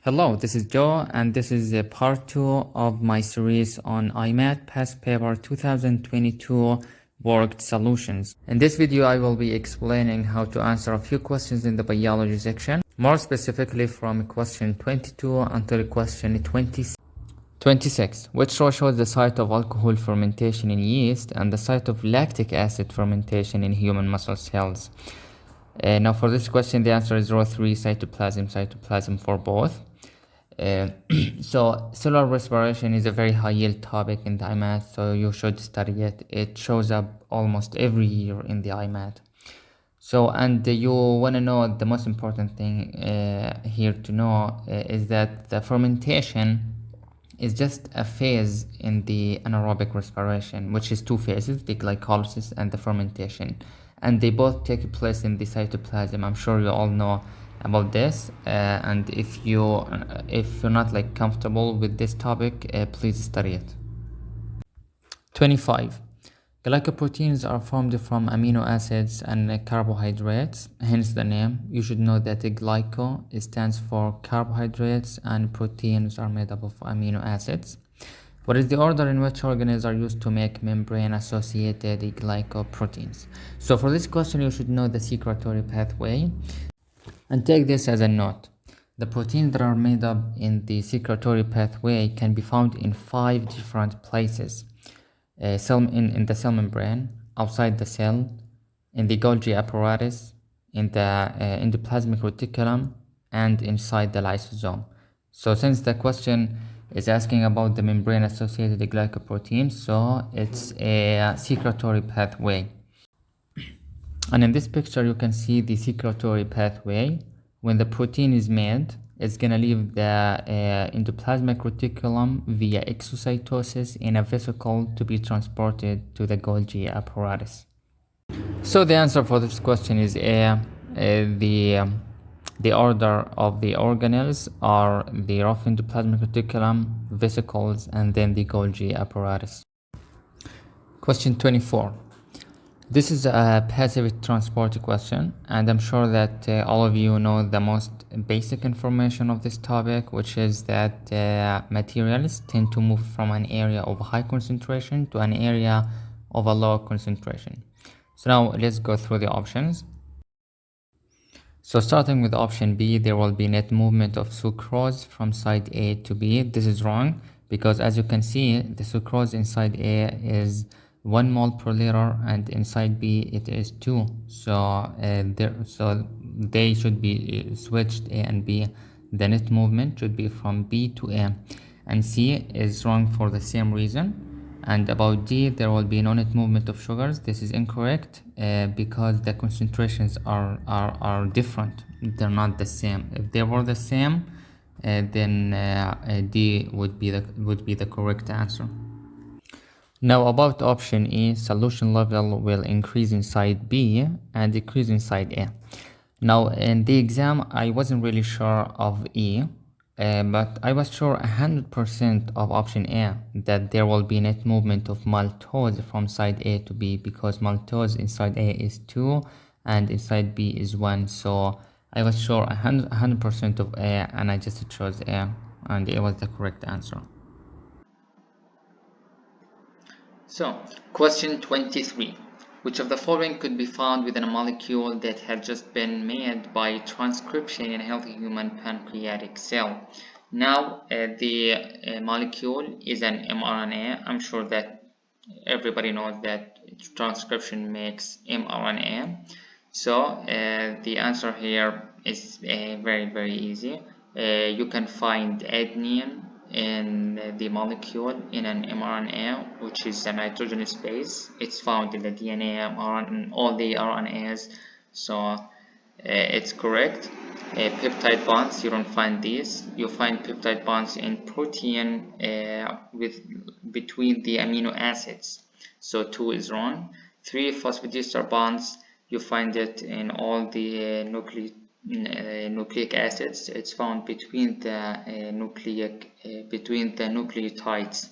Hello, this is Joe, and this is part 2 of my series on IMAT past paper 2022 worked solutions. In this video, I will be explaining how to answer a few questions in the biology section, more specifically from question 22 until question 26, which row shows the site of alcohol fermentation in yeast and the site of lactic acid fermentation in human muscle cells. Now for this question, the answer is row 3, cytoplasm for both. So cellular respiration is a very high yield topic in the IMAT, so you should study it. It shows up almost every year in the IMAT. So, and you want to know the most important thing here to know is that the fermentation is just a phase in the anaerobic respiration, which is two phases, the glycolysis and the fermentation, and they both take place in the cytoplasm. I'm sure you all know about this, and if you're not like comfortable with this topic, please study it. 25. Glycoproteins are formed from amino acids and carbohydrates, hence the name. You should know that glyco stands for carbohydrates and proteins are made up of amino acids. What is the order in which organelles are used to make membrane-associated glycoproteins? So for this question, you should know the secretory pathway. And take this as a note. The proteins that are made up in the secretory pathway can be found in 5 different places. In the cell membrane, outside the cell, in the Golgi apparatus, in the endoplasmic reticulum, and inside the lysosome. So since the question is asking about the membrane-associated glycoproteins, so it's a secretory pathway. And in this picture, you can see the secretory pathway. When the protein is made, it's going to leave the endoplasmic reticulum via exocytosis in a vesicle to be transported to the Golgi apparatus. So the answer for this question is A. The order of the organelles are the rough endoplasmic reticulum, vesicles, and then the Golgi apparatus. Question 24. This is a passive transport question, and I'm sure that all of you know the most basic information of this topic, which is that materials tend to move from an area of high concentration to an area of a low concentration. So now let's go through the options. So starting with option B, there will be net movement of sucrose from side A to B. This is wrong because, as you can see, the sucrose inside A is 1 mole per liter and inside B it is 2. So they should be switched, A and B. The net movement should be from B to A. And C is wrong for the same reason. And about D, there will be no net movement of sugars. This is incorrect because the concentrations are different. They're not the same. If they were the same, then D would be the correct answer. Now about option E, solution level will increase inside B and decrease inside A. Now in the exam, I wasn't really sure of E, but I was sure 100% of option A, that there will be net movement of maltose from side A to B, because maltose inside A is 2 and inside B is 1. So I was sure 100% of A, and I just chose A, and it was the correct answer. So, question 23. Which of the following could be found within a molecule that had just been made by transcription in a healthy human pancreatic cell? Now, the molecule is an mRNA. I'm sure that everybody knows that transcription makes mRNA. So, the answer here is very, very easy. You can find adenine in the molecule in an mRNA, which is a nitrogenous base. It's found in the DNA, mRNA, and all the RNAs, so it's correct. Peptide bonds, you don't find these. You find peptide bonds in protein between the amino acids, so 2 is wrong. 3 phosphodiester bonds, you find it in all the nucleic acids. It's found between the nucleotides.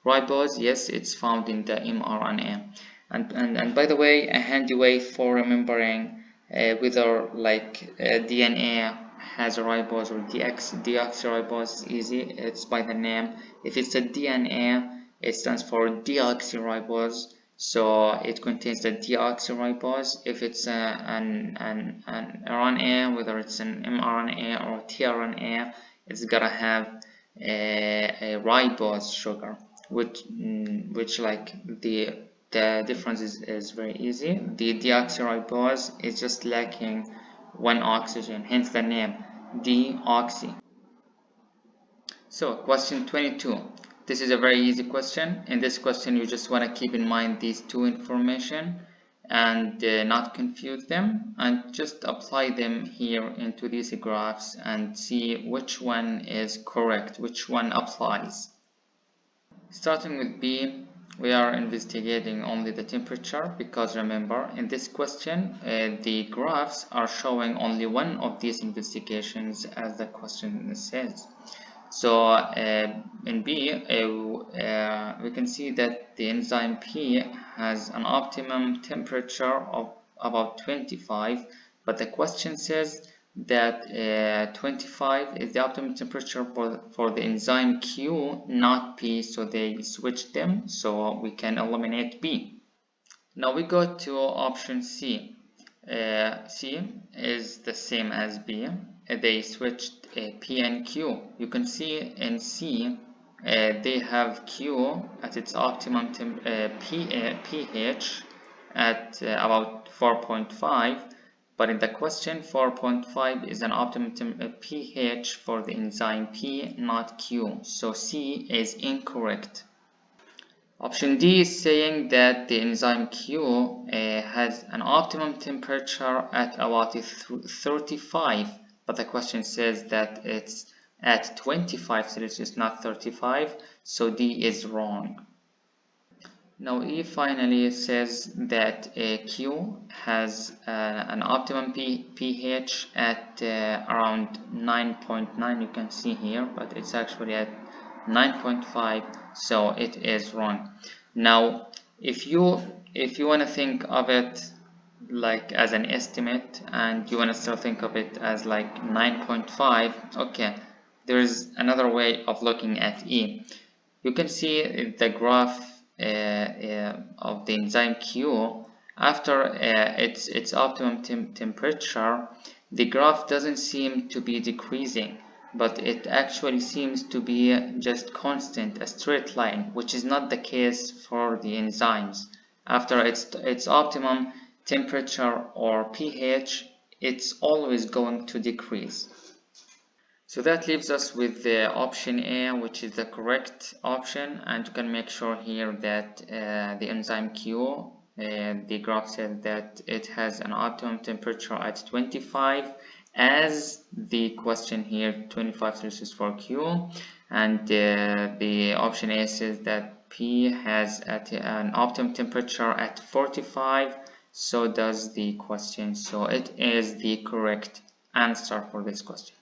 Ribose, yes, it's found in the mRNA. And by the way, a handy way for remembering whether like DNA has a ribose or deoxyribose is easy. It's by the name. If it's a DNA, it stands for deoxyribose. So it contains the deoxyribose. If it's an RNA, whether it's an mRNA or tRNA, it's gotta have a ribose sugar, which like the difference is very easy. The deoxyribose is just lacking one oxygen, hence the name deoxy. So question 22. This is a very easy question. In this question, you just want to keep in mind these two information and not confuse them, and just apply them here into these graphs and see which one is correct, which one applies. Starting with B, we are investigating only the temperature because remember in this question the graphs are showing only one of these investigations as the question says. So in B, we can see that the enzyme P has an optimum temperature of about 25, but the question says that 25 is the optimum temperature for the enzyme Q, not P, so they switched them, so we can eliminate B. Now we go to option C. C is the same as B. They switched P and Q. You can see in C they have Q at its optimum pH at about 4.5, but in the question 4.5 is an optimum pH for the enzyme P, not Q, so C is incorrect. Option D is saying that the enzyme Q has an optimum temperature at about 35, but the question says that it's at 25 Celsius, not 35, so D is wrong. Now E finally says that Q has an optimum pH at around 9.9, you can see here, but it's actually at 9.5, so it is wrong. Now if you want to think of it like as an estimate and you want to still think of it as like 9.5, okay, there's another way of looking at E. You can see the graph of the enzyme Q after its optimum temperature. The graph doesn't seem to be decreasing, but it actually seems to be just constant, a straight line, which is not the case for the enzymes. After its optimum temperature or pH, it's always going to decrease. So that leaves us with the option A, which is the correct option, and you can make sure here that the enzyme Q, the graph says that it has an optimum temperature at 25, as the question here 25 Celsius for Q, and the option A says that P has an optimum temperature at 45, so does the question, so it is the correct answer for this question.